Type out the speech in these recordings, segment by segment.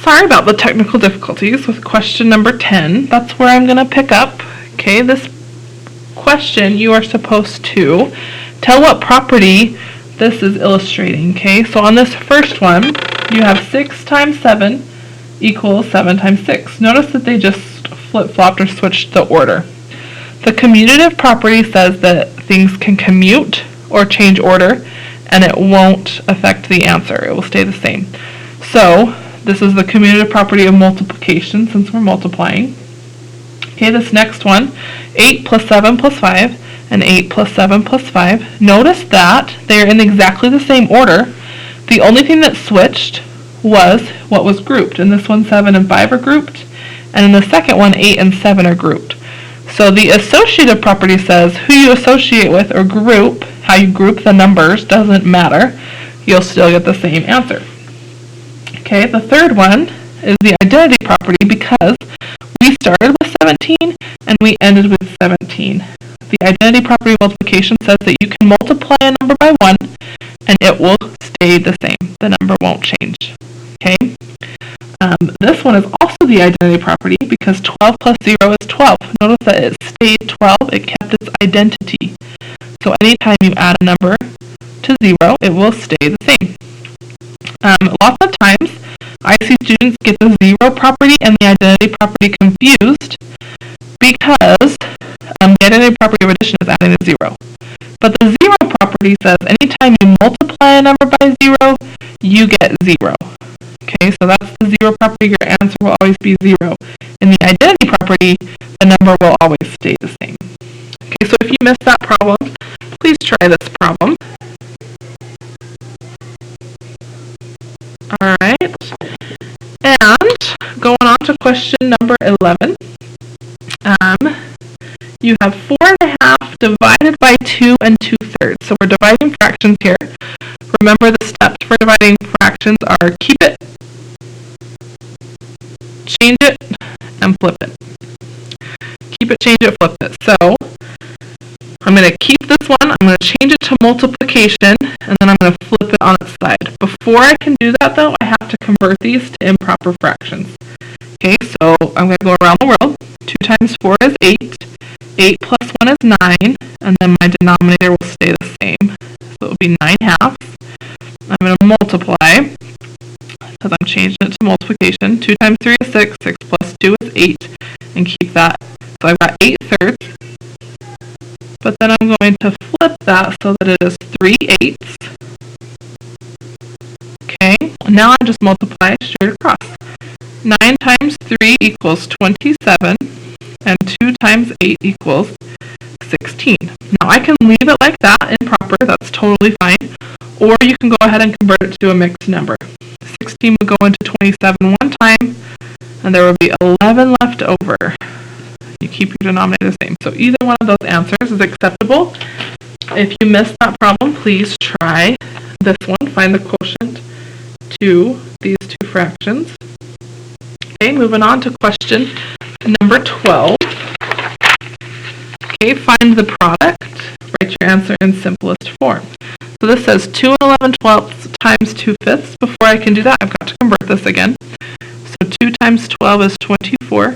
Sorry about the technical difficulties with question number 10. That's where I'm going to pick up. Okay, this question you are supposed to tell what property this is illustrating. Okay, so on this first one, you have 6 times 7 equals 7 times 6. Notice that they just flip-flopped or switched the order. The commutative property says that things can commute or change order, and it won't affect the answer. It will stay the same. So this is the commutative property of multiplication since we're multiplying. Okay, this next one, 8 plus 7 plus 5, and 8 plus 7 plus 5. Notice that they're in exactly the same order. The only thing that switched was what was grouped. In this one, 7 and 5 are grouped, and in the second one, 8 and 7 are grouped. So the associative property says who you associate with or group, how you group the numbers, doesn't matter. You'll still get the same answer. Okay, the third one is the identity property because we started with 17 and we ended with 17. The identity property of multiplication says that you can multiply a number by 1 and it will stay the same. The number won't change. Okay. This one is also the identity property because 12 plus 0 is 12. Notice that it stayed 12. It kept its identity. So anytime you add a number to 0, it will stay the same. Lots of times, I see students get the 0 property and the identity property confused because the identity property of addition is adding a 0. But the 0 property says anytime you multiply a number by 0, you get 0. Okay, so that's the 0 property. Your answer will always be 0. In the identity property, the number will always stay the same. Okay, so if you missed that problem, please try this problem. Alright, and going on to question number 11. You have 4.5 divided by 2 and 2/3. So we're dividing fractions here. Remember the steps for dividing fractions are keep it, change it, and flip it. Keep it, change it, flip it. So I'm going to keep this one, I'm going to change it to multiplication, and then I'm going to flip it on its side. Before I can do that though, I have to convert these to improper fractions. Okay, so I'm going to go around the world. 2 times 4 is 8. 8 plus 1 is 9, and then my denominator will stay the same. So it will be 9/2. I'm going to multiply, because I'm changing it to multiplication. 2 times 3 is 6. 6 plus 2 is 8, and keep that. So I've got 8/3. But then I'm going to flip that so that it is 3/8. Okay, now I just multiply straight across. 9 times 3 equals 27, and 2 times 8 equals 16. Now I can leave it like that improper, that's totally fine, or you can go ahead and convert it to a mixed number. 16 would go into 27 one time, and there will be 11 left over. You keep your denominator the same. So either one of those answers is acceptable. If you missed that problem, please try this one. Find the quotient to these two fractions. Okay, moving on to question number 12. Okay, find the product. Write your answer in simplest form. So this says 2 and 11/12 times 2/5. Before I can do that, I've got to convert this again. So 2 times 12 is 24.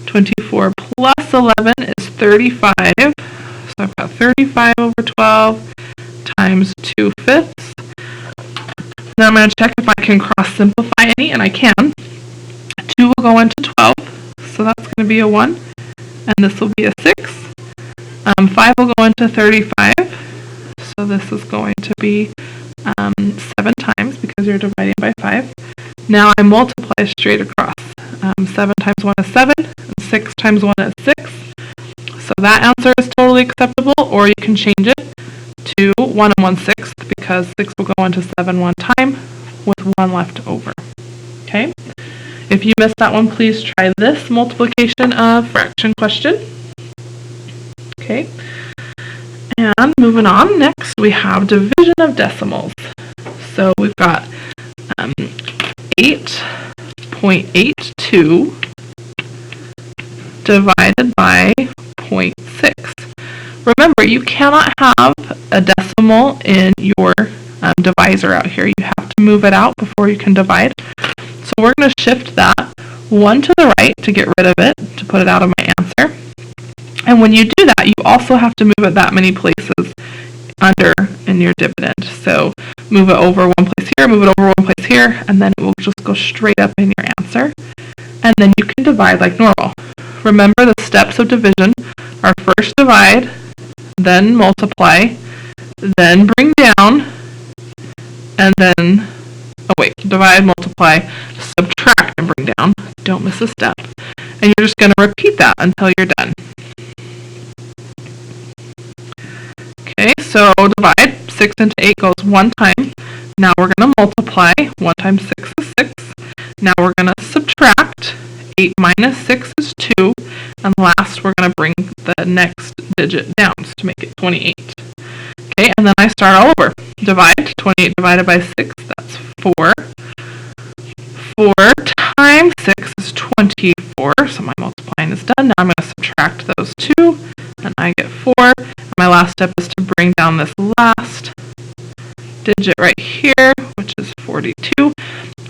24 plus 11 is 35. So I've got 35 over 12 times 2/5. Now I'm going to check if I can cross simplify any, and I can. 2 will go into 12, so that's going to be a 1, and this will be a 6. 5 will go into 35, so this is going to be 7 times because you're dividing by 5. Now I multiply straight across. 7 times 1 is 7, and 6 times 1 is 6. So that answer is totally acceptable, or you can change it to 1 and 1/6 because 6 will go into 7 one time with 1 left over. Okay? If you missed that one, please try this multiplication of fraction question. Okay? And moving on, next we have division of decimals. So we've got 8.82 divided by 0.6. Remember, you cannot have a decimal in your divisor out here. You have to move it out before you can divide. So we're going to shift that 1 to the right to get rid of it, to put it out of my answer. And when you do that, you also have to move it that many places under in your dividend. So move it over one place here, move it over one place here, and then it will just go straight up in your answer. And then you can divide like normal. Remember, the steps of division are first divide, then multiply, then bring down, and then, divide, multiply, subtract, and bring down. Don't miss a step. And you're just going to repeat that until you're done. Okay, so divide. 6 into 8 goes 1 time. Now we're going to multiply. 1 times 6 is 6. Now we're going to subtract. 8 minus 6 is 2. And last, we're going to bring the next digit down to make it 28. Okay, and then I start all over. Divide. 28 divided by 6, that's 4. 4 times 6 is 24, so my multiplying is done. Now I'm going to subtract those two, and I get 4. And my last step is to bring down this last digit right here, which is 42.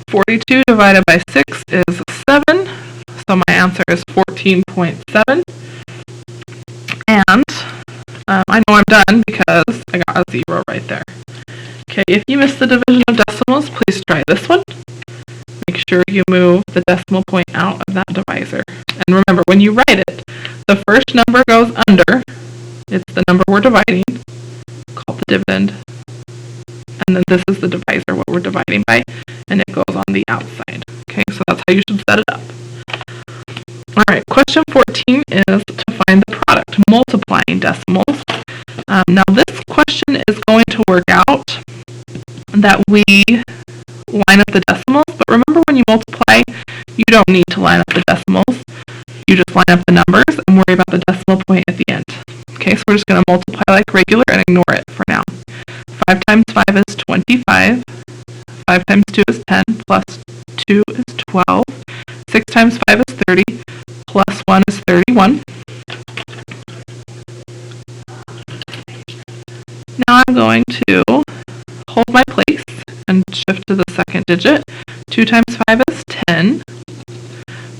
42 divided by 6 is 7, so my answer is 14.7. And I know I'm done because I got a 0 right there. Okay, if you missed the division of decimals, please try this one. Make sure you move the decimal point out of that divisor. And remember, when you write it, the first number goes under. It's the number we're dividing, called the dividend. And then this is the divisor, what we're dividing by, and it goes on the outside. Okay, so that's how you should set it up. Alright, question 14 is to find the product, multiplying decimals. Now this question is going to work out that we line up the decimals, but remember, when you multiply, you don't need to line up the decimals. You just line up the numbers and worry about the decimal point at the end. Okay, so we're just going to multiply like regular and ignore it for now. 5 times 5 is 25. 5 times 2 is 10, plus 2 is 12. 6 times 5 is 30, plus 1 is 31. Now I'm going to hold my place and shift to the second digit. 2 times 5 is 10.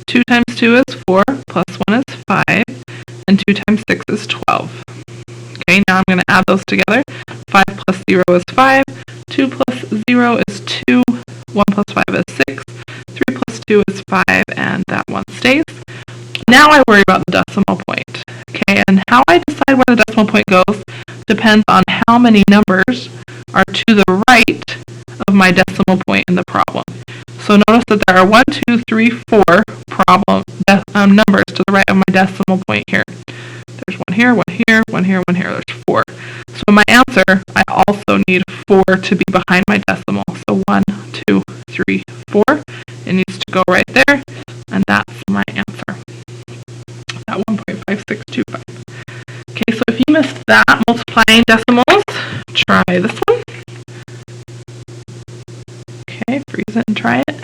2 times 2 is 4, plus 1 is 5. And 2 times 6 is 12. Okay, now I'm going to add those together. 5 plus 0 is 5. 2 plus 0 is 2. 1 plus 5 is 6. 3 plus 2 is 5, and that one stays. Now I worry about the decimal point. Okay, and how I decide where the decimal point goes depends on how many numbers are to the right of my decimal point in the problem. So notice that there are 1, 2, 3, 4 numbers to the right of my decimal point here. There's 1 here, 1 here, 1 here, 1 here. There's 4. So my answer, I also need 4 to be behind my decimal. So 1, 2, 3, 4. It needs to go right there, and that's my answer. That 1.5625. Okay, so if you missed that, multiplying decimals, try this one. Okay, freeze it and try it.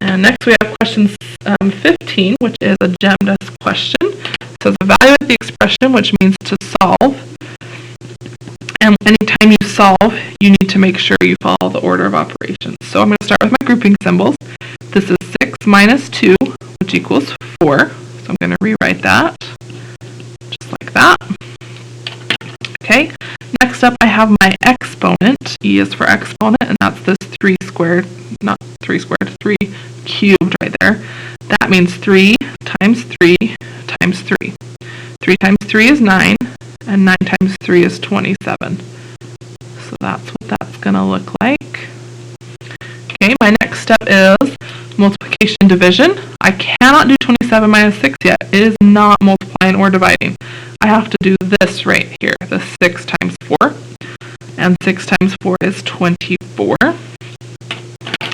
And next we have question 15, which is a GEMDAS question. It says evaluate the expression, which means to solve. And anytime you solve, you need to make sure you follow the order of operations. So I'm going to start with my grouping symbols. This is 6 minus 2, which equals 4. So I'm going to rewrite that, just like that. Okay, next up I have my exponent. E is for exponent, and that's this 3 squared, not 3 squared, 3 cubed right there. That means 3 times 3 times 3. 3 times 3 is 9, and 9 times 3 is 27. So that's what that's going to look like. Okay, my next step is multiplication division. I cannot do 27 minus 6 yet. It is not multiplying or dividing. I have to do this right here, the 6 times 4. And 6 times 4 is 24.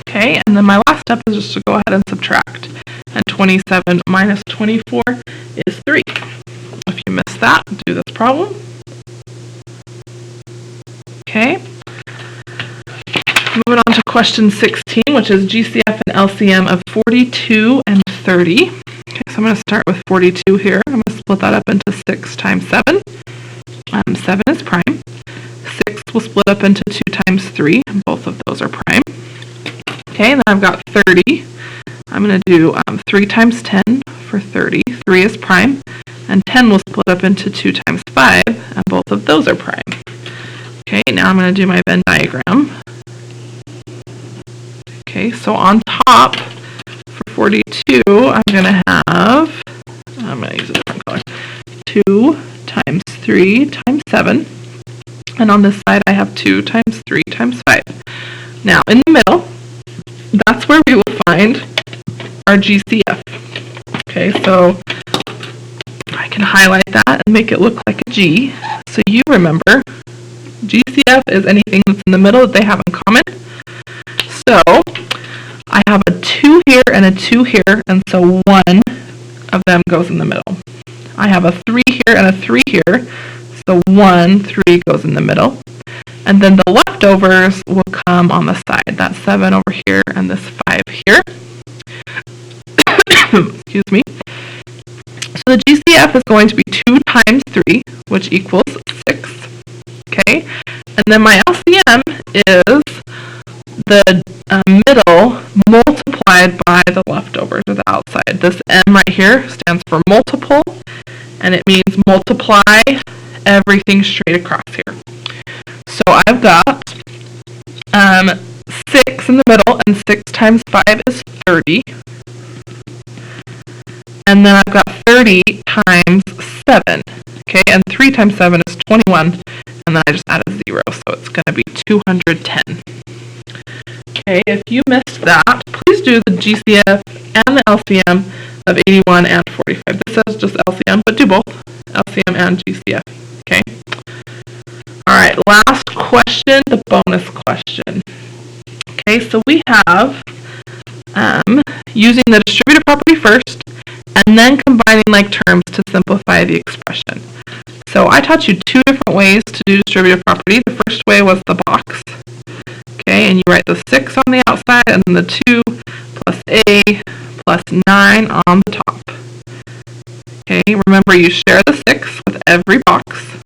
Okay, and then my last step is just to go ahead and subtract. And 27 minus 24 is 3. If you missed that, do this problem. Okay. Moving on to question 16, which is GCF and LCM of 42 and 30. Okay, so I'm going to start with 42 here. I'm going to split that up into 6 times 7. 7 is prime. 6 will split up into 2 times 3, and both of those are prime. Okay, and then I've got 30. I'm going to do 3 times 10 for 30. 3 is prime, and 10 will split up into 2 times 5, and both of those are prime. Okay, now I'm going to do my Venn diagram. Okay, so on top for 42, I'm going to have, I'm going to use a different color, 2 times 3 times 7. And on this side, I have 2 times 3 times 5. Now, in the middle, that's where we will find our GCF. Okay, so I can highlight that and make it look like a G. So you remember, GCF is anything that's in the middle that they have in common. So I have a 2 here and a 2 here, and so one of them goes in the middle. I have a 3 here and a 3 here, so 1, 3 goes in the middle. And then the leftovers will come on the side. That's 7 over here and this 5 here. Excuse me. So the GCF is going to be 2 times 3, which equals 6. Okay? And then my LCM is the middle multiplied by the leftovers or the outside. This M right here stands for multiple, and it means multiply everything straight across here. So I've got 6 in the middle, and 6 times 5 is 30. And then I've got 30 times 7. Okay, and 3 times 7 is 21. And then I just add a 0, so it's going to be 210. Okay, if you missed that, please do the GCF and the LCM of 81 and 45. This says just LCM, but do both LCM and GCF. Okay. All right, last question, the bonus question. Okay, so we have using the distributive property first, and then combining like terms to simplify the expression. So I taught you 2 different ways to do distributive property. The first way was the box. Okay, and you write the 6 on the outside, and then the 2 plus A plus 9 on the top. Okay, remember you share the 6 with every box.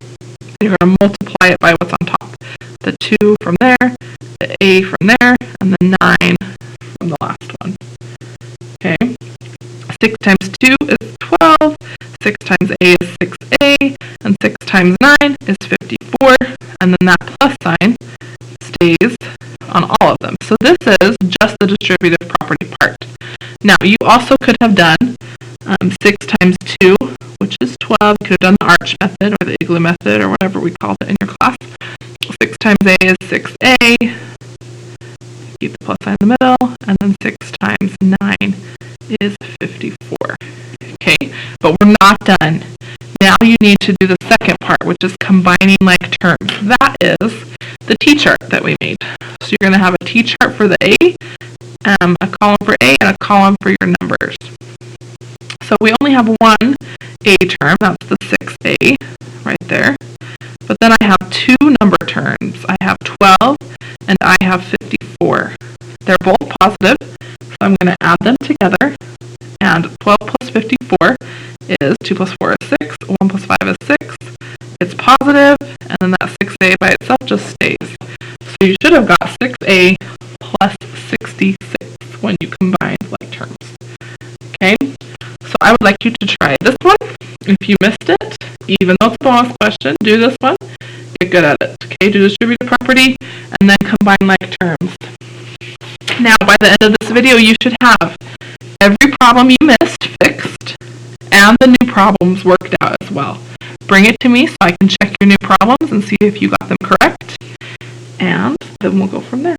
You're going to multiply it by what's on top. The 2 from there, the A from there, and the 9 from the last one. Okay, 6 times 2 is 12, 6 times A is 6A, and 6 times 9 is 54, and then that plus sign stays on all of them. So this is just the distributive property part. Now, you also could have done 6 times 2, which is 12. You could have done the arch method or the igloo method or whatever we called it in your class. 6 times A is 6A. Keep the plus sign in the middle. And then 6 times 9 is 54. Okay, but we're not done. Now you need to do the second part, which is combining like terms. That is the T-chart that we made. So you're going to have a T-chart for the A, a column for A, and a column for your numbers. So we only have one A term, that's the 6A right there. But then I have 2 number terms. I have 12 and I have 54. They're both positive, so I'm going to add them together. And 12 plus 54 is 2 plus 4 is 6, 1 plus 5 is 6. It's positive, and then that 6A by itself just stays. So you should have got 6A plus 66 when you combine like terms. Okay? So I would like you to try this one. If you missed it, even though it's a bonus question, do this one. Get good at it. Okay, do distributive property and then combine like terms. Now, by the end of this video, you should have every problem you missed fixed and the new problems worked out as well. Bring it to me so I can check your new problems and see if you got them correct. And then we'll go from there.